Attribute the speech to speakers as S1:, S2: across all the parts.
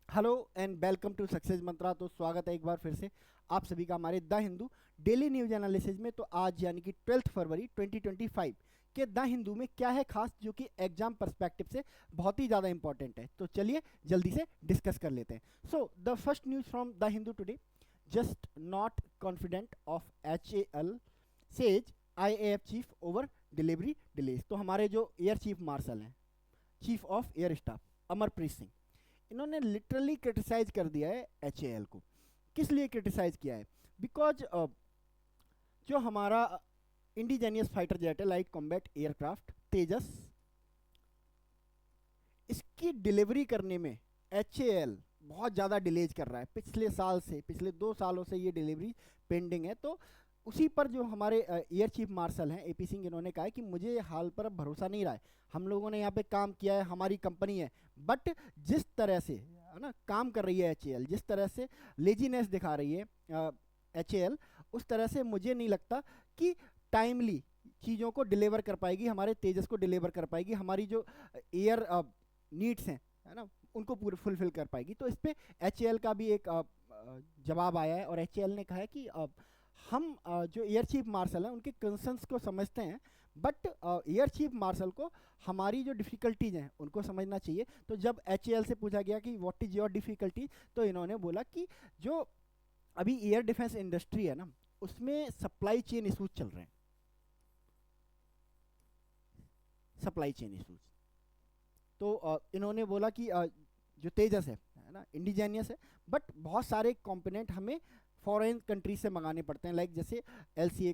S1: Hello and welcome to success mantra. तो स्वागत है एक बार फिर से आप सभी का हमारे the Hindu daily news analysis में। तो आज यानी कि 12 फरवरी 2025 के द हिंदू में क्या है खास जो कि एग्जाम पर्सपेक्टिव से बहुत ही ज़्यादा इंपॉर्टेंट है। तो चलिए जल्दी से डिस्कस कर लेते हैं। So the first news from the Hindu today, just not confident of HAL says IAF chief over delivery delays. तो हमारे जो एयर चीफ मार्शल हैं, chief of air staff Amarpreet Singh, इन्होंने लिटरली क्रिटिसाइज कर दिया है HAL को। किस लिए क्रिटिसाइज किया है? बिकॉज जो हमारा इंडिजेनियस फाइटर जेट है, लाइट कॉम्बैट एयरक्राफ्ट तेजस, इसकी डिलीवरी करने में HAL बहुत ज़्यादा डिलेज कर रहा है। पिछले साल से, पिछले 2 सालों से ये डिलीवरी पेंडिंग है। तो उसी पर जो हमारे एयर चीफ मार्शल हैं AP सिंह, इन्होंने कहा है कि मुझे हाल पर अब भरोसा नहीं रहा है। हम लोगों ने यहाँ पे काम किया है, हमारी कंपनी है, बट जिस तरह से है ना काम कर रही है HAL, जिस तरह से लेजीनेस दिखा रही है HAL, उस तरह से मुझे नहीं लगता कि टाइमली चीज़ों को डिलीवर कर पाएगी, हमारे तेजस को डिलीवर कर पाएगी, हमारी जो एयर नीड्स हैं है ना उनको पूरे फुलफिल कर पाएगी। तो इस पे HAL का भी एक जवाब आया है और HAL ने कहा है कि हम जो एयर चीफ मार्शल हैं उनके कंसर्न्स को समझते हैं, बट एयर चीफ मार्शल को हमारी जो डिफ़िकल्टीज हैं उनको समझना चाहिए। तो जब HAL से पूछा गया कि व्हाट इज़ योर डिफ़िकल्टी, तो इन्होंने बोला कि जो अभी एयर डिफेंस इंडस्ट्री है ना, उसमें सप्लाई चेन इशूज चल रहे हैं, सप्लाई चेन इशूज। तो इन्होंने बोला कि जो तेजस है ना इंडिजेनियस है, बट बहुत सारे कंपोनेंट हमें फॉरेन कंट्री से मंगाने पड़ते हैं। लाइक जैसे एल सी ए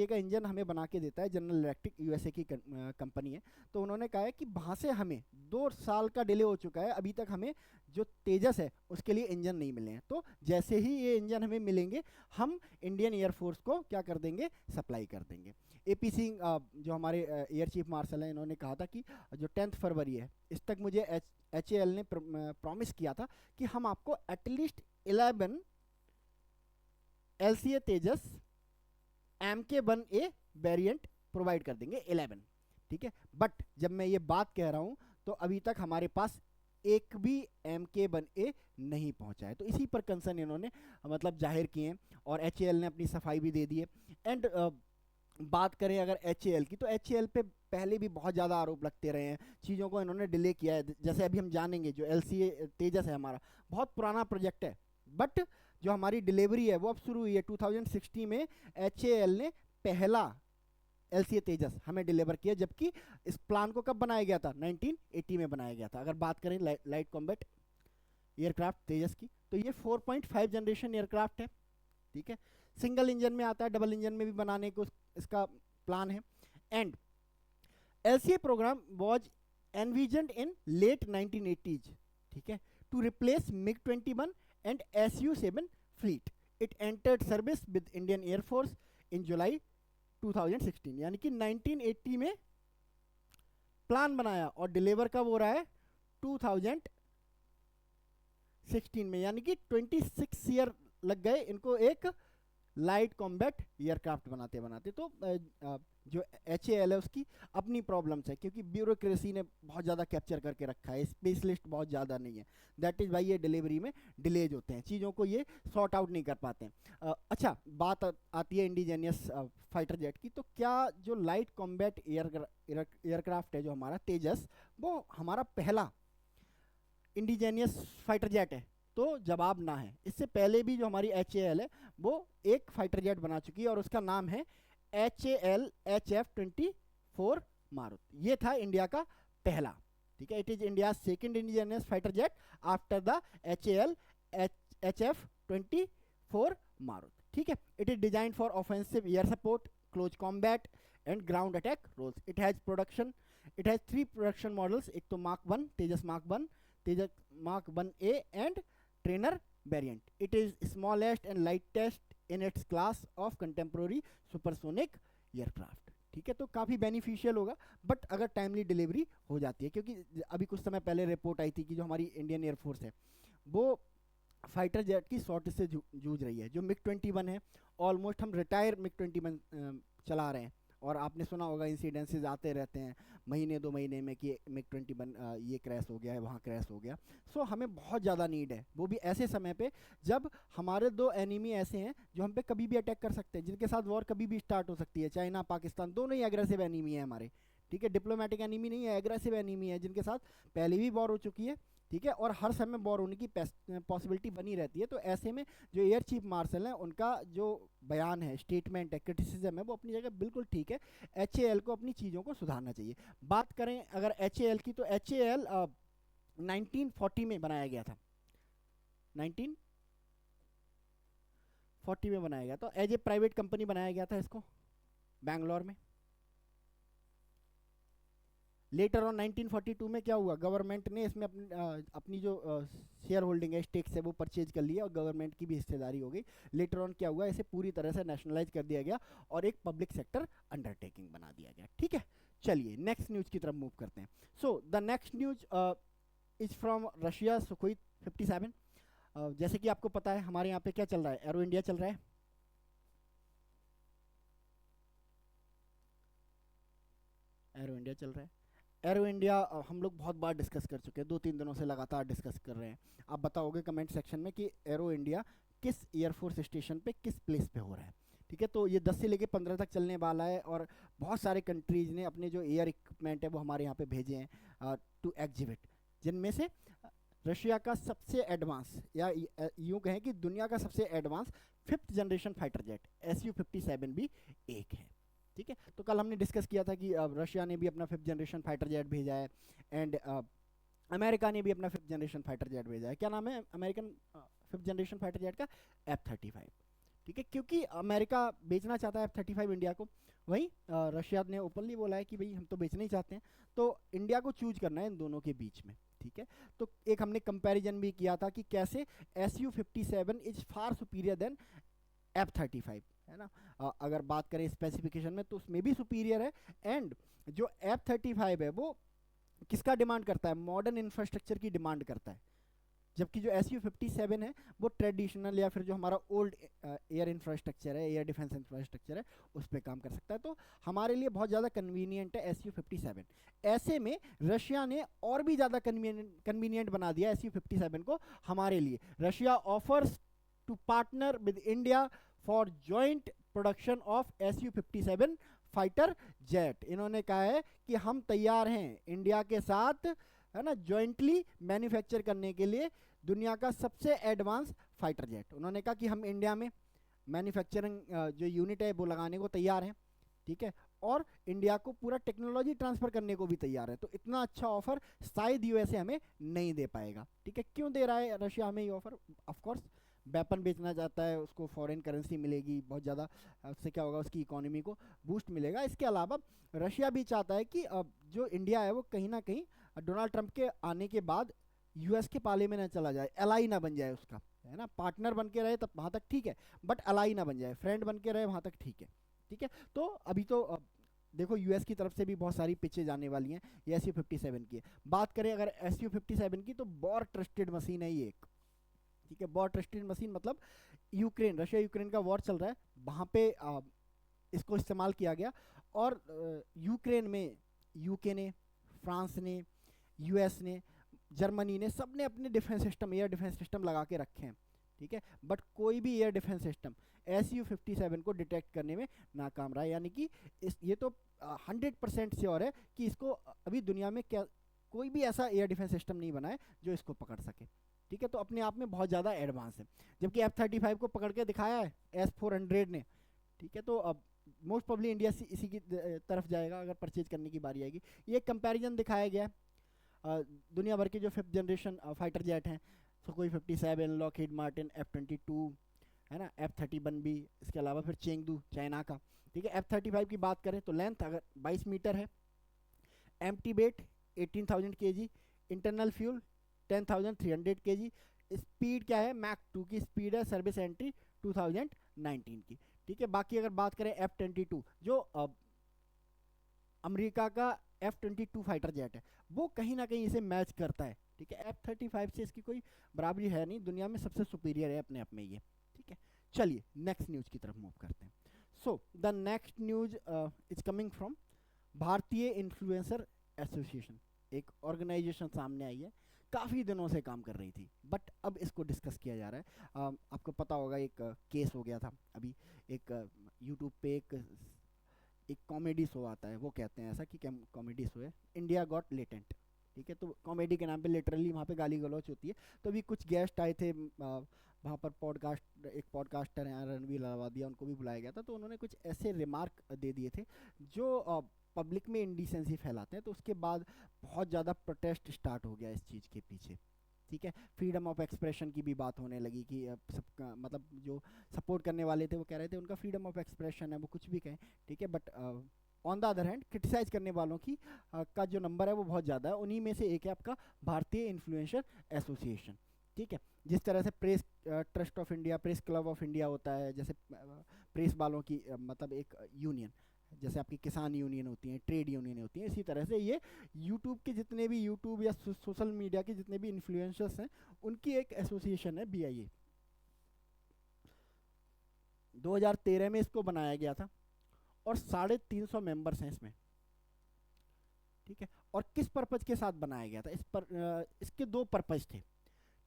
S1: का इंजन हमें बना के देता है जनरल इलेक्ट्रिक, USA की कंपनी है। तो उन्होंने कहा है कि वहाँ से हमें 2 साल का डिले हो चुका है, अभी तक हमें जो तेजस है उसके लिए इंजन नहीं मिले हैं। तो जैसे ही ये इंजन हमें मिलेंगे, हम इंडियन एयरफोर्स को क्या कर देंगे, सप्लाई कर देंगे। AP सिंह जो हमारे एयर चीफ मार्शल हैं, इन्होंने कहा था कि जो 10 फरवरी है, इस तक मुझे HAL ने प्रॉमिस किया था कि हम आपको एटलीस्ट 11 LCA तेजस MK1A वेरिएंट प्रोवाइड कर देंगे, 11। ठीक है, बट जब मैं ये बात कह रहा हूं तो अभी तक हमारे पास एक भी MK1A नहीं पहुंचा है। तो इसी पर कंसर्न इन्होंने मतलब जाहिर किए हैं और HAL ने अपनी सफाई भी दे दी है। एंड बात करें अगर HAL की, तो HAL पे पहले भी बहुत ज़्यादा आरोप लगते रहे हैं, चीज़ों को इन्होंने डिले किया है। जैसे अभी हम जानेंगे जो LCA तेजस है हमारा बहुत पुराना प्रोजेक्ट है, बट जो हमारी डिलीवरी है वो अब शुरू हुई है 2016 में। HAL ने पहला LCA तेजस हमें डिलीवर किया, जबकि इस प्लान को कब बनाया गया था, 1980 में बनाया गया था। अगर बात करें लाइट कॉम्बैट एयरक्राफ्ट तेजस की, तो ये 4.5 जनरेशन एयरक्राफ्ट है। ठीक है, सिंगल इंजन में आता है, डबल इंजन में भी बनाने को इसका प्लान है। And LCA program was envisioned in late 1980s, ठीक है, टू रिप्लेस MiG-21 एंड Su-7 fleet. It entered service with Indian air force in July 2016। यानी कि 1980 में प्लान बनाया और डिलीवर कब हो रहा है, 2016 में। यानी कि 26 ईयर लग गए इनको एक लाइट कॉम्बैट एयरक्राफ्ट बनाते बनाते। तो जो HAL है उसकी अपनी प्रॉब्लम्स है, क्योंकि ब्यूरोक्रेसी ने बहुत ज़्यादा कैप्चर करके रखा है, स्पेशलिस्ट बहुत ज़्यादा नहीं है। दैट इज़ वाई ये डिलीवरी में डिलेज होते हैं, चीज़ों को ये सॉर्ट आउट नहीं कर पाते हैं। अच्छा, बात आती है इंडिजेनियस फाइटर जेट की। तो क्या जो लाइट कॉम्बैट एयरक्राफ्ट है जो हमारा तेजस, वो हमारा पहला इंडिजेनियस फाइटर जेट है? तो जवाब ना है। इससे पहले भी जो हमारी HAL है वो एक फाइटर जेट बना चुकी है और उसका नाम है HAL HF-24 मारुत। ये था इंडिया का पहला। ठीक है, it is India second indigenous fighter jet after the HAL HF-24 Marut. ठीक है, it is design for offensive air support, close combat and ground attack roles. It has 3 production models, एक तो mark 1 Tejas mark 1, Tejas mark 1A and trainer variant. It is smallest and lightest in its class of contemporary supersonic aircraft. ठीक है, तो काफ़ी beneficial होगा, but अगर timely delivery हो जाती है, क्योंकि अभी कुछ समय पहले रिपोर्ट आई थी कि जो हमारी इंडियन एयरफोर्स है वो फाइटर जेट की शॉर्टेज से जूझ रही है। जो MiG-21 है, ऑलमोस्ट हम रिटायर MiG-21 चला रहे हैं, और आपने सुना होगा इंसिडेंसेस आते रहते हैं महीने 2 महीने में कि MiG-21 ये क्रैश हो गया है, वहाँ क्रैश हो गया। सो हमें बहुत ज़्यादा नीड है, वो भी ऐसे समय पे जब हमारे 2 एनिमी ऐसे हैं जो हम पे कभी भी अटैक कर सकते हैं, जिनके साथ वॉर कभी भी स्टार्ट हो सकती है। चाइना पाकिस्तान दोनों ही एग्रेसिव एनिमी है हमारे, ठीक है, डिप्लोमेटिक एनिमी नहीं है, एग्रेसिव एनिमी है, जिनके साथ पहले भी वॉर हो चुकी है, ठीक है, और हर समय वॉर होने की पॉसिबिलिटी बनी रहती है। तो ऐसे में जो एयर चीफ मार्शल है उनका जो बयान है, स्टेटमेंट है, क्रिटिसिज्म है, वो अपनी जगह बिल्कुल ठीक है। HAL को अपनी चीज़ों को सुधारना चाहिए। बात करें अगर HAL की, तो HAL 1940 में बनाया गया था, 1940 में बनाया गया, तो एज ए प्राइवेट कंपनी बनाया गया था इसको बैंगलोर में। लेटर ऑन 1942 में क्या हुआ, गवर्नमेंट ने इसमें अपनी जो शेयर होल्डिंग है, स्टेक्स है, वो परचेज कर लिया और गवर्नमेंट की भी हिस्सेदारी हो गई। लेटर ऑन क्या हुआ, इसे पूरी तरह से नेशनलाइज कर दिया गया और एक पब्लिक सेक्टर अंडरटेकिंग बना दिया गया, ठीक है। चलिए नेक्स्ट न्यूज की तरफ मूव करते हैं। So the next news is from Russia, Sukhoi 57। जैसे कि आपको पता है हमारे यहाँ पे क्या चल रहा है, एरो इंडिया चल रहा है, एरो इंडिया चल रहा है। एरो इंडिया हम लोग बहुत बार डिस्कस कर चुके हैं, 2-3 दिनों से लगातार डिस्कस कर रहे हैं। आप बताओगे कमेंट सेक्शन में कि एरो इंडिया किस एयरफोर्स स्टेशन पे किस प्लेस पे हो रहा है, ठीक है। तो ये 10 से लेके 15 तक चलने वाला है और बहुत सारे कंट्रीज ने अपने जो एयर इक्विपमेंट है वो हमारे यहाँ पे भेजे हैं टू एग्जिबिट, जिनमें से रशिया का सबसे एडवांस या यूँ कहें कि दुनिया का सबसे advance 5th generation fighter jet Su-57 भी एक है, ठीक है। तो कल हमने डिस्कस किया था कि रशिया ने भी अपना 5th जनरेशन फाइटर जेट भेजा है एंड अमेरिका ने भी अपना 5th जनरेशन फाइटर जेट भेजा है। क्या नाम है American 5th generation fighter jet का, F-35, ठीक है, क्योंकि अमेरिका बेचना चाहता है F-35 इंडिया को, वहीं रशिया ने ओपनली बोला है कि भाई हम तो बेचना ही चाहते हैं, तो इंडिया को चूज करना है इन दोनों के बीच में, ठीक है। तो एक हमने कंपैरिजन भी किया था कि कैसे Su-57 is far superior then F-35, है ना। अगर बात करें स्पेसिफिकेशन में तो उसमें भी सुपीरियर है। एंड जो F-35 है वो किसका डिमांड करता है, मॉडर्न इंफ्रास्ट्रक्चर की डिमांड करता है, जबकि जो Su-57 है वो ट्रेडिशनल या फिर जो हमारा ओल्ड एयर इंफ्रास्ट्रक्चर है, एयर डिफेंस इंफ्रास्ट्रक्चर है, उस पर काम कर सकता है। तो हमारे लिए बहुत ज़्यादा कन्वीनियंट है Su-57। ऐसे में रशिया ने और भी ज़्यादा कन्वीनियंट बना दिया Su-57 को हमारे लिए। Russia offers to partner with India for joint production of Su-57 fighter jet. इन्होंने कहा है कि हम तैयार हैं इंडिया के साथ, है ना, जॉइंटली मैन्युफैक्चर करने के लिए दुनिया का सबसे एडवांस फाइटर जेट। उन्होंने कहा कि हम इंडिया में मैन्युफैक्चरिंग जो यूनिट है वो लगाने को तैयार हैं, ठीक है, और इंडिया को पूरा टेक्नोलॉजी ट्रांसफर करने को भी तैयार है। तो इतना अच्छा ऑफर शायद यूएसए हमें नहीं दे पाएगा, ठीक है। क्यों दे रहा है रशिया हमें ये ऑफर, ऑफकोर्स वेपन बेचना चाहता है, उसको फॉरेन करेंसी मिलेगी बहुत ज़्यादा, उससे क्या होगा, उसकी इकोनॉमी को बूस्ट मिलेगा। इसके अलावा रशिया भी चाहता है कि जो इंडिया है वो कहीं ना कहीं डोनाल्ड ट्रंप के आने के बाद यूएस के पाले में ना चला जाए, एलाई ना बन जाए उसका, है ना। पार्टनर बन के रहे तब वहाँ तक ठीक है, बट एलाई ना बन जाए, फ्रेंड बन के रहे वहाँ तक ठीक है, ठीक है। तो अभी तो देखो यूएस की तरफ से भी बहुत सारी पिचेज आने वाली हैं ये Su-57 की। बात करें अगर Su-57 की, तो बहुत ट्रस्टेड मशीन है ये एक, ठीक है, बहुत ट्रस्टेड मशीन। मतलब यूक्रेन, रशिया यूक्रेन का वॉर चल रहा है, वहाँ पे इसको इस्तेमाल किया गया और यूक्रेन में यूके ने, फ्रांस ने, यूएस ने, जर्मनी ने, सब ने अपने defence system, air defence system लगा के रखे हैं, ठीक है, बट कोई भी एयर डिफेंस सिस्टम Su-57 को डिटेक्ट करने में नाकाम रहा है। यानी कि ये तो 100% श्योर है कि इसको अभी दुनिया में क्या कोई भी ऐसा एयर डिफेंस सिस्टम नहीं बना है जो इसको पकड़ सके, ठीक है। तो अपने आप में बहुत ज़्यादा एडवांस है, जबकि F-35 को पकड़ के दिखाया है S-400 ने, ठीक है। तो अब मोस्ट प्रोबेबली इंडिया इसी की तरफ जाएगा अगर परचेज करने की बारी आएगी। ये कंपैरिजन दिखाया गया है दुनिया भर के जो 5th जनरेशन फाइटर जेट हैं, सुखोई 57, लॉकहीड मार्टिन F-22, है ना, F-31 भी, इसके अलावा फिर चेंगडू चाइना का, ठीक है। F-35 की बात करें तो लेंथ अगर 22 मीटर है, empty weight 18,000 kg, internal fuel 10,300 kg, speed क्या है, मैक 2 की स्पीड है, सर्विस एंट्री 2019 की, ठीक है। बाकी अगर बात करें F-22 जो अमेरिका का F-22 फाइटर जेट है, वो कहीं ना कहीं इसे मैच करता है, ठीक है। F-35 से इसकी कोई बराबरी है नहीं, दुनिया में सबसे सुपीरियर है अपने आप में ये, ठीक है। चलिए नेक्स्ट न्यूज़ की तरफ मूव करते हैं। So the next news is coming from भारतीय इन्फ्लुएंसर एसोसिएशन। एक ऑर्गेनाइजेशन सामने आई है, काफ़ी दिनों से काम कर रही थी, बट अब इसको डिस्कस किया जा रहा है। आपको पता होगा एक केस हो गया था अभी, एक यूट्यूब पे एक कॉमेडी शो आता है, वो कहते हैं ऐसा कि कॉमेडी शो है, इंडिया गॉट लेटेंट। ठीक है, तो कॉमेडी के नाम पे लिटरली वहाँ पे गाली गलौच होती है। तो अभी कुछ गेस्ट आए थे वहाँ पर, एक पॉडकास्टर हैं रणवीर लवादिया, उनको भी बुलाया गया था। तो उन्होंने कुछ ऐसे रिमार्क दे दिए थे जो पब्लिक में इंडिसेंसी फैलाते हैं। तो उसके बाद बहुत ज़्यादा प्रोटेस्ट स्टार्ट हो गया इस चीज़ के पीछे। ठीक है, फ्रीडम ऑफ एक्सप्रेशन की भी बात होने लगी कि सबका मतलब जो सपोर्ट करने वाले थे वो कह रहे थे उनका फ्रीडम ऑफ एक्सप्रेशन है, वो कुछ भी कहें। ठीक है, but on the other hand criticize करने वालों की का जो नंबर है वो बहुत ज़्यादा है। उन्हीं में से एक है आपका भारतीय इन्फ्लुएंसर एसोसिएशन। ठीक है, जिस तरह से press trust of India, press club of India होता है, जैसे प्रेस वालों की मतलब एक यूनियन, जैसे आपकी किसान यूनियन होती हैं, ट्रेड यूनियन होती हैं, इसी तरह से ये यूट्यूब के जितने भी यूट्यूब या सोशल मीडिया के जितने भी इन्फ्लुएंसर्स हैं उनकी एक एसोसिएशन है BIA। 2013 में इसको बनाया गया था और 350 मेंबर्स हैं इसमें। ठीक है, और किस पर्पज के साथ बनाया गया था? इसके दो पर्पज थे।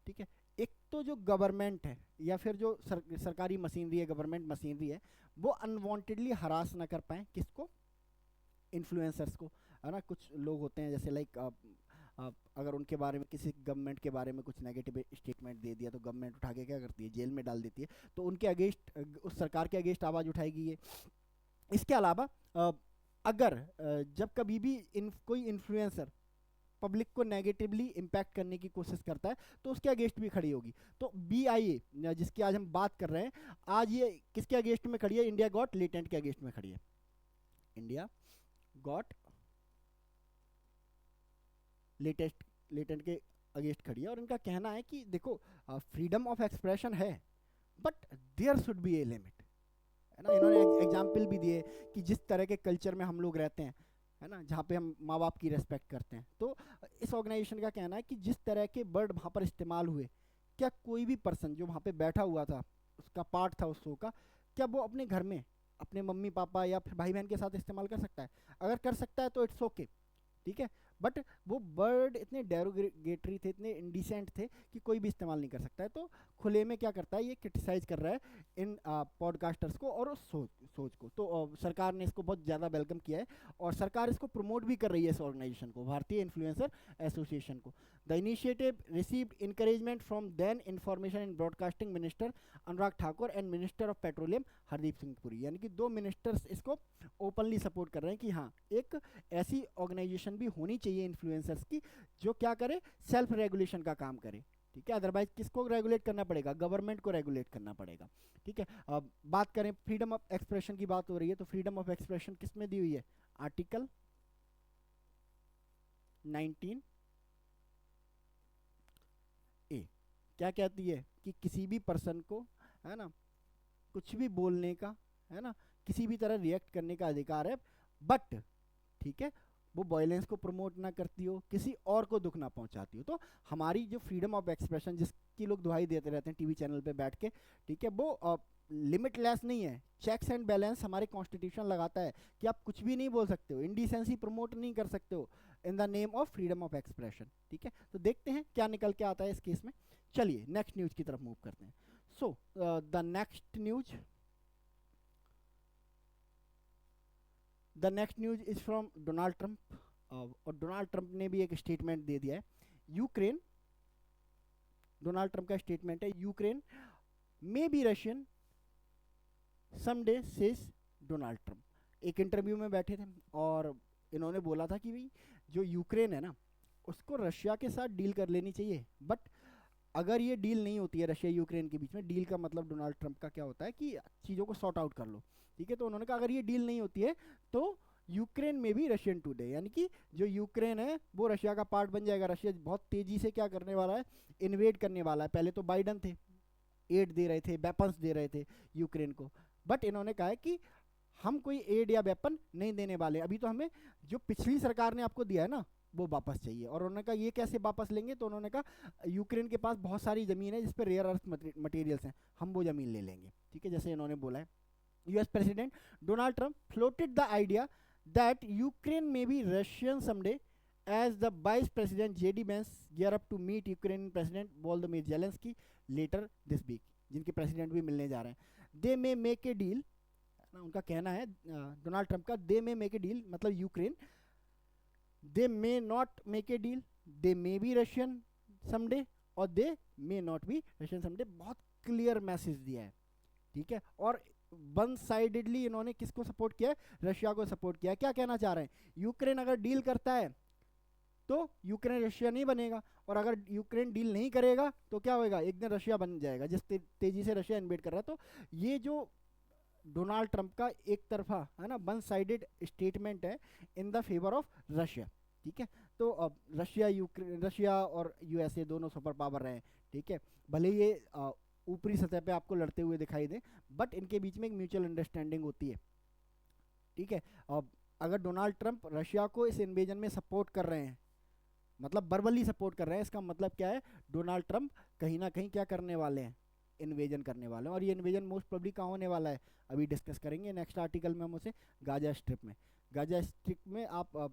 S1: ठीक है, एक तो जो गवर्नमेंट है या फिर जो सरकारी मशीनरी है, गवर्नमेंट मशीनरी है, वो अनवांटेडली हरास ना कर पाए किसको, इन्फ्लुएंसर्स को, है ना। कुछ लोग होते हैं जैसे लाइक अगर उनके बारे में किसी गवर्नमेंट के बारे में कुछ नेगेटिव स्टेटमेंट दे दिया तो गवर्नमेंट उठा के क्या करती है, जेल में डाल देती है। तो उनके अगेंस्ट, उस सरकार के अगेंस्ट आवाज़ उठाएगी ये। इसके अलावा अगर जब कभी भी कोई इन्फ्लुएंसर पब्लिक को नेगेटिवली इम्पैक्ट करने की कोशिश करता है तो उसके अगेंस्ट भी खड़ी होगी। तो BIA जिसकी आज हम बात कर रहे हैं, आज ये किसके अगेंस्ट में खड़ी है? इंडिया गॉट लेटेंट के अगेंस्ट में खड़ी है। इंडिया गॉट लेटेंट के अगेंस्ट खड़ी है। और इनका कहना है कि देखो, फ्रीडम ऑफ एक्सप्रेशन है but there should be a limit, है ना। इन्होंने एग्जाम्पल भी दिए कि जिस तरह के कल्चर में हम लोग रहते हैं, है ना, जहाँ पे हम माँ बाप की रेस्पेक्ट करते हैं, तो इस ऑर्गेनाइजेशन का कहना है कि जिस तरह के वर्ड वहाँ पर इस्तेमाल हुए, क्या कोई भी पर्सन जो वहाँ पे बैठा हुआ था, उसका पार्ट था उस शो का, क्या वो अपने घर में अपने मम्मी पापा या फिर भाई बहन के साथ इस्तेमाल कर सकता है? अगर कर सकता है तो इट्स ओके। ठीक है, बट वो वर्ड इतने डेरोगेटरी थे, इतने इंडिसेंट थे कि कोई भी इस्तेमाल नहीं कर सकता है। तो खुले में क्या करता है, ये क्रिटिसाइज कर रहा है इन पॉडकास्टर्स को और उस सोच को। तो सरकार ने इसको बहुत ज़्यादा वेलकम किया है और सरकार इसको प्रमोट भी कर रही है, इस ऑर्गेनाइजेशन को, भारतीय इन्फ्लुएंसर एसोसिएशन को। The initiative received encouragement from then information and broadcasting minister Anurag Thakur and minister of petroleum Hardeep Singh Puri. यानी कि दो मिनिस्टर्स इसको ओपनली सपोर्ट कर रहे हैं कि हाँ, एक ऐसी ऑर्गेनाइजेशन भी होनी चाहिए इन्फ्लुएंसर्स की जो क्या करे, सेल्फ रेगुलेशन का काम करे। ठीक है, अदरवाइज किसको रेगुलेट करना पड़ेगा? गवर्नमेंट को रेगुलेट करना पड़ेगा। ठीक है, अब बात करें फ्रीडम ऑफ एक्सप्रेशन की, बात हो रही है तो फ्रीडम ऑफ एक्सप्रेशन किस में दी हुई है? आर्टिकल 19A क्या कहती है कि किसी भी पर्सन को, है ना, कुछ भी बोलने का, है ना, किसी भी तरह रिएक्ट करने का अधिकार है, बट ठीक है, वो वायलेंस को प्रमोट ना करती हो, किसी और को दुख ना पहुंचाती हो। तो हमारी जो फ्रीडम ऑफ एक्सप्रेशन जिसकी लोग दुहाई देते रहते हैं टीवी चैनल पे बैठ के, ठीक है, वो लिमिटलेस नहीं है। चेक्स एंड बैलेंस हमारे कॉन्स्टिट्यूशन लगाता है कि आप कुछ भी नहीं बोल सकते हो, इंडिसेंसी प्रमोट नहीं कर सकते हो in the name of freedom of expression. ठीक है, तो देखते हैं क्या निकल के आता है इस केस में। चलिए नेक्स्ट न्यूज की तरफ मूव करते हैं। So the next news is from Donald Trump. और डोनाल्ड ट्रंप ने भी एक स्टेटमेंट दे दिया है। यूक्रेन, डोनाल्ड ट्रंप का स्टेटमेंट है, Ukraine may be Russian someday says Donald Trump. एक इंटरव्यू में बैठे थे और इन्होंने बोला था कि भाई जो यूक्रेन है ना, उसको रशिया के साथ डील कर लेनी चाहिए, बट अगर ये डील नहीं होती है रशिया यूक्रेन के बीच में, डील का मतलब डोनाल्ड ट्रंप का क्या होता है कि चीज़ों को सॉर्ट आउट कर लो। ठीक है, तो उन्होंने कहा अगर ये डील नहीं होती है तो यूक्रेन में भी रशियन टुडे, यानी कि जो यूक्रेन है वो रशिया का पार्ट बन जाएगा। रशिया बहुत तेजी से क्या करने वाला है, इन्वेड करने वाला है। पहले तो बाइडन थे, एड दे रहे थे, वेपन्स दे रहे थे यूक्रेन को, बट इन्होंने कहा है कि हम कोई एड या वेपन नहीं देने वाले, अभी तो हमें जो पिछली सरकार ने आपको दिया है ना वो वापस चाहिए। और उन्होंने कहा ये कैसे वापस लेंगे, तो उन्होंने कहा यूक्रेन के पास बहुत सारी ज़मीन है जिस पर रेयर अर्थ मटेरियल्स हैं, हम वो ज़मीन ले लेंगे। ठीक है, जैसे इन्होंने बोला है US President Donald Trump floated the idea that Ukraine may be Russian someday as the Vice President JD Vance gear up to meet Ukrainian President Volodymyr Zelensky later this week, जिनके प्रेसिडेंट भी मिलने जा रहे हैं। दे may make a deal, उनका कहना है Donald Trump का, they may make a deal मतलब Ukraine, they may not make a deal, they may be Russian someday और they may not be Russian someday. बहुत क्लियर मैसेज दिया है, ठीक है। और वन साइडेडली इन्होंने किसको सपोर्ट किया है? रशिया को सपोर्ट किया है। क्या कहना चाह रहे हैं? यूक्रेन अगर डील करता है तो यूक्रेन रशिया नहीं बनेगा, और अगर यूक्रेन डील नहीं करेगा तो क्या होएगा? एक दिन रशिया बन जाएगा, जिस तेजी से रशिया इन्वेड कर रहा है। तो ये जो डोनाल्ड ट्रंप का एक तरफा है ना, वन साइडेड स्टेटमेंट है in the favour of Russia, ठीक है। तो अब रशिया और यूएसए दोनों सुपर पावर रहे हैं, ठीक है। भले ये ऊपरी सतह पे आपको लड़ते हुए दिखाई दे, बट इनके बीच में एक म्यूचुअल अंडरस्टैंडिंग होती है, ठीक है। अब अगर डोनाल्ड ट्रंप रशिया को इस इन्वेजन में सपोर्ट कर रहे हैं, मतलब वर्बली सपोर्ट कर रहे हैं, इसका मतलब क्या है? डोनाल्ड ट्रंप कहीं ना कहीं क्या करने वाले हैं? इन्वेजन करने वाले हैं। और ये इन्वेजन मोस्ट प्रोबेबली कहाँ होने वाला है? अभी डिस्कस करेंगे नेक्स्ट आर्टिकल में हम उसे, गाजा स्ट्रिप में। गाजा स्ट्रिप में आप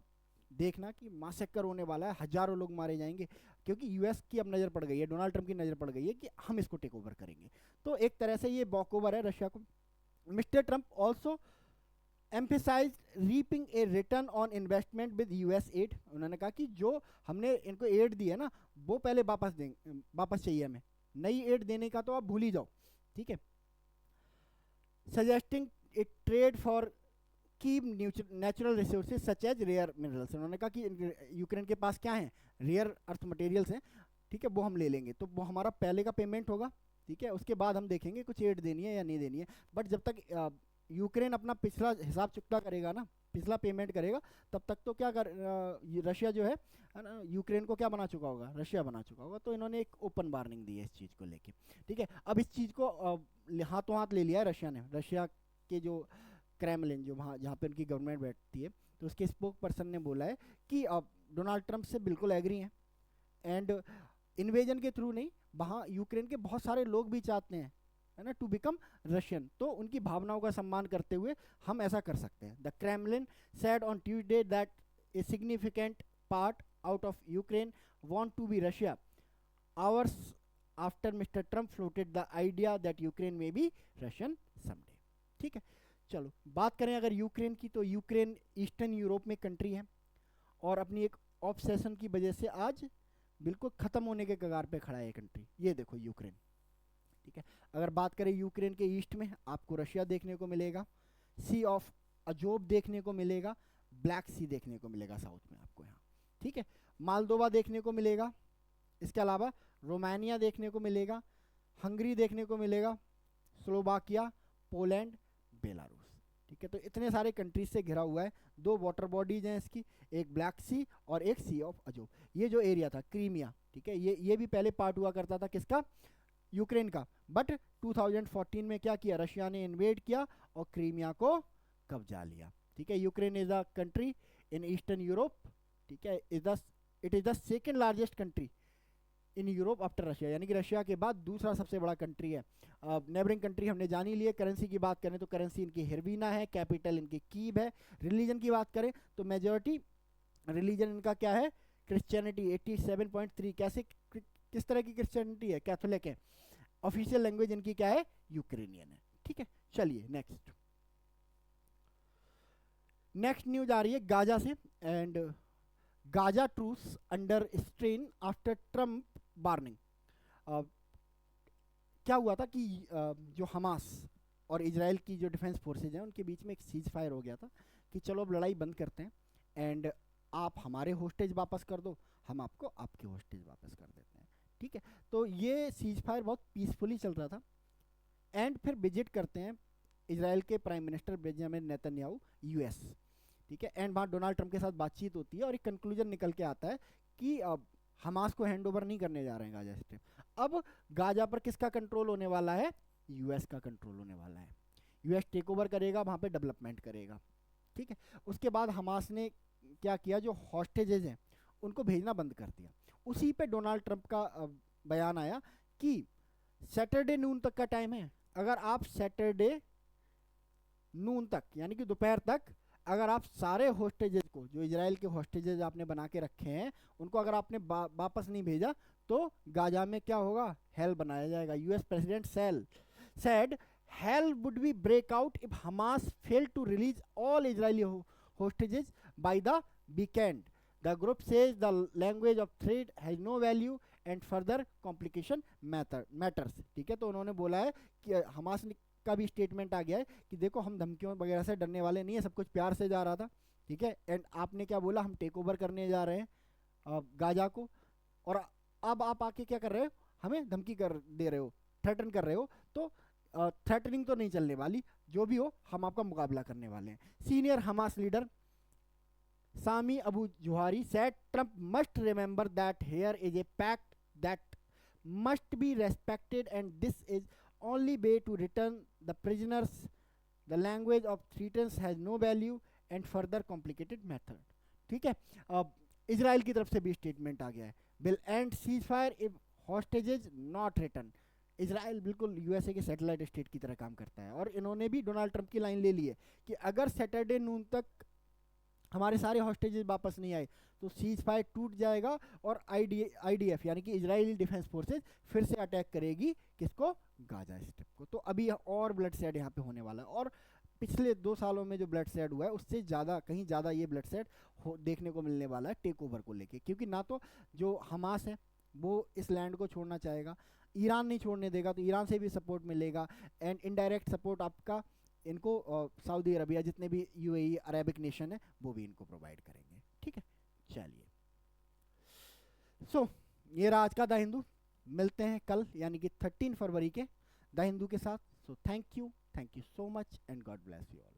S1: देखना कि मासेकर होने वाला है, हजारों लोग मारे जाएंगे, क्योंकि यूएस की अब नज़र पड़ गई है, डोनाल्ड ट्रंप की नज़र पड़ गई है कि हम इसको टेक ओवर करेंगे। तो एक तरह से ये वॉक ओवर है रशिया को। Mister Trump also emphasize reaping a return on investment with US aid. उन्होंने कहा कि जो हमने इनको एड दी है ना, वो पहले वापस चाहिए हमें, नई एड देने का तो आप भूल ही जाओ, ठीक है। Suggesting a trade for key natural resources such as rare minerals. उन्होंने कहा कि यूक्रेन के पास क्या है? रेयर अर्थ मटेरियल्स हैं, ठीक है, वो हम ले लेंगे, तो वो हमारा पहले का पेमेंट होगा, ठीक है। उसके बाद हम देखेंगे कुछ एड देनी है या नहीं देनी है। बट जब तक यूक्रेन अपना पिछला हिसाब चुकता करेगा ना, पिछला पेमेंट करेगा, तब तक तो क्या रशिया जो है ना, यूक्रेन को क्या बना चुका होगा? रशिया बना चुका होगा। तो इन्होंने एक ओपन वार्निंग दी है इस चीज़ को लेके, ठीक है। अब इस चीज़ को हाथों हाथ ले लिया है रशिया ने। रशिया के जो क्रेमलिन, जो वहाँ जहाँ पे उनकी गवर्नमेंट बैठती है, तो उसके स्पोक पर्सन ने बोला है कि अब डोनाल्ड ट्रंप से बिल्कुल एग्री हैं, एंड इन्वेजन के थ्रू नहीं, वहाँ यूक्रेन के बहुत सारे लोग भी चाहते हैं, है ना, टू बिकम रशियन। तो उनकी भावनाओं का सम्मान करते हुए हम ऐसा कर सकते हैं। The Kremlin said on Tuesday that a significant part out of Ukraine want to be Russia hours after mister Trump floated the idea that Ukraine may be Russian someday, ठीक है। चलो बात करें अगर यूक्रेन की, तो यूक्रेन ईस्टर्न यूरोप में country है, और अपनी एक ऑब्सेशन की वजह से आज बिल्कुल ख़त्म होने के कगार पे खड़ा है कंट्री। ये देखो यूक्रेन, ठीक है। अगर बात करें यूक्रेन के ईस्ट में, आपको रशिया देखने को मिलेगा, सी ऑफ अजोब देखने को मिलेगा, ब्लैक सी देखने को मिलेगा साउथ में आपको यहाँ, ठीक है। मालदोवा देखने को मिलेगा, इसके अलावा रोमानिया देखने को मिलेगा, हंगरी देखने को मिलेगा, स्लोवाकिया, पोलैंड, बेलारूस, ठीक है। तो इतने सारे कंट्रीज से घिरा हुआ है। दो वाटर बॉडीज हैं इसकी, एक ब्लैक सी और एक सी ऑफ अजोब। ये जो एरिया था क्रीमिया, ठीक है, ये भी पहले पार्ट हुआ करता था किसका? यूक्रेन का। बट 2014 में क्या किया? रशिया ने इन्वेड किया और क्रीमिया को कब्जा लिया, ठीक है। Ukraine is a country in eastern Europe, ठीक है। It is the second largest country in Europe after Russia, यानी कि रशिया के बाद दूसरा सबसे बड़ा कंट्री है। नेबरिंग कंट्री हमने जान ही लिए। करेंसी की बात करें तो करेंसी इनकी हिरवीना है, कैपिटल इनकी कीव है। रिलीजन की बात करें तो मेजॉरिटी रिलीजन इनका क्या है? क्रिश्चियनिटी 87.3। कैसे, किस तरह की क्रिश्चियनिटी है? कैथोलिक है। ऑफिशियल लैंग्वेज इनकी क्या है? यूक्रेनियन है, ठीक है। चलिए नेक्स्ट न्यूज आ रही है गाजा से, and Gaza truce under strain after Trump warning. क्या हुआ था कि जो हमास और इजराइल की जो डिफेंस फोर्सेज हैं, उनके बीच में एक सीज फायर हो गया था कि चलो अब लड़ाई बंद करते हैं, एंड आप हमारे होस्टेज वापस कर दो, हम आपको आपके होस्टेज वापस कर देते हैं, ठीक है। तो ये सीज फायर बहुत पीसफुली चल रहा था, एंड फिर विजिट करते हैं इजराइल के prime minister Benjamin Netanyahu US, ठीक है। एंड वहाँ डोनाल्ड ट्रंप के साथ बातचीत होती है, और एक कंक्लूजन निकल के आता है कि अब हमास को हैंड ओवर नहीं करने जा रहे हैं गाजा स्ट्रिप। अब गाजा पर किसका कंट्रोल होने वाला है? यूएस का कंट्रोल होने वाला है। यूएस टेक ओवर करेगा, वहाँ पे डेवलपमेंट करेगा, ठीक है। उसके बाद हमास ने क्या किया? जो हॉस्टेजेज हैं उनको भेजना बंद कर दिया। उसी पे डोनाल्ड ट्रंप का बयान आया कि सैटरडे नून तक का टाइम है, अगर आप सैटरडे नून तक यानी कि दोपहर तक अगर आप सारे होस्टेजेज को, जो इजराइल के होस्टेजेज आपने बना के रखे हैं, उनको अगर आपने वापस नहीं भेजा तो गाजा में क्या होगा, हेल बनाया जाएगा। US president said hell would be break out if Hamas failed to release all Israeli hostages by the weekend. The group says the language of threat has no value and further complication matters। ठीक है, तो उन्होंने बोला है कि Hamas का भी statement आ गया है कि देखो हम धमकियों वगैरह से डरने वाले नहीं है, सब कुछ प्यार से जा रहा था। ठीक है, एंड आपने क्या बोला, हम टेक ओवर करने जा रहे हैं गाजा को, और अब आप आके क्या कर रहे हो, हमें धमकी कर दे रहे हो, थ्रेटन कर रहे हो। तो थ्रेटनिंग तो नहीं चलने वाली, जो भी हो हम आपका मुकाबला करने वाले हैं। Senior Hamas leader Sami Abu Zuhri said Trump must remember that here is a pact that must be respected and this is only way to return the prisoners. The language of threats has no value and further complicated method। ठीक है, अब Israel की तरफ से भी statement आ गया है, will end ceasefire if hostages not return। Israel बिल्कुल यूएसए के सैटेलाइट स्टेट की तरह काम करता है, और इन्होंने भी डोनाल्ड ट्रंप की लाइन ले ली है कि अगर सैटरडे नून तक हमारे सारे हॉस्टेजेस वापस नहीं आए तो सीज फायर टूट जाएगा और आईडीएफ यानी कि इजरायली डिफेंस फोर्सेस फिर से अटैक करेगी किसको, गाजा स्ट्रिप को। तो अभी और ब्लड शेड यहाँ पे होने वाला है, और पिछले 2 सालों में जो ब्लड शेड हुआ है उससे ज़्यादा, कहीं ज़्यादा ये ब्लड शेड देखने को मिलने वाला है टेक ओवर को लेके, क्योंकि ना तो जो हमास है वो इस लैंड को छोड़ना चाहेगा, ईरान नहीं छोड़ने देगा, तो ईरान से भी सपोर्ट मिलेगा, एंड इनडायरेक्ट सपोर्ट आपका इनको सऊदी अरबिया, जितने भी यूएई अरेबिक नेशन है वो भी इनको प्रोवाइड करेंगे। ठीक है, चलिए, सो ये रहा आज का द हिंदू। मिलते हैं कल यानी कि 13 फरवरी के द हिंदू के साथ। So thank you so much and God bless you all.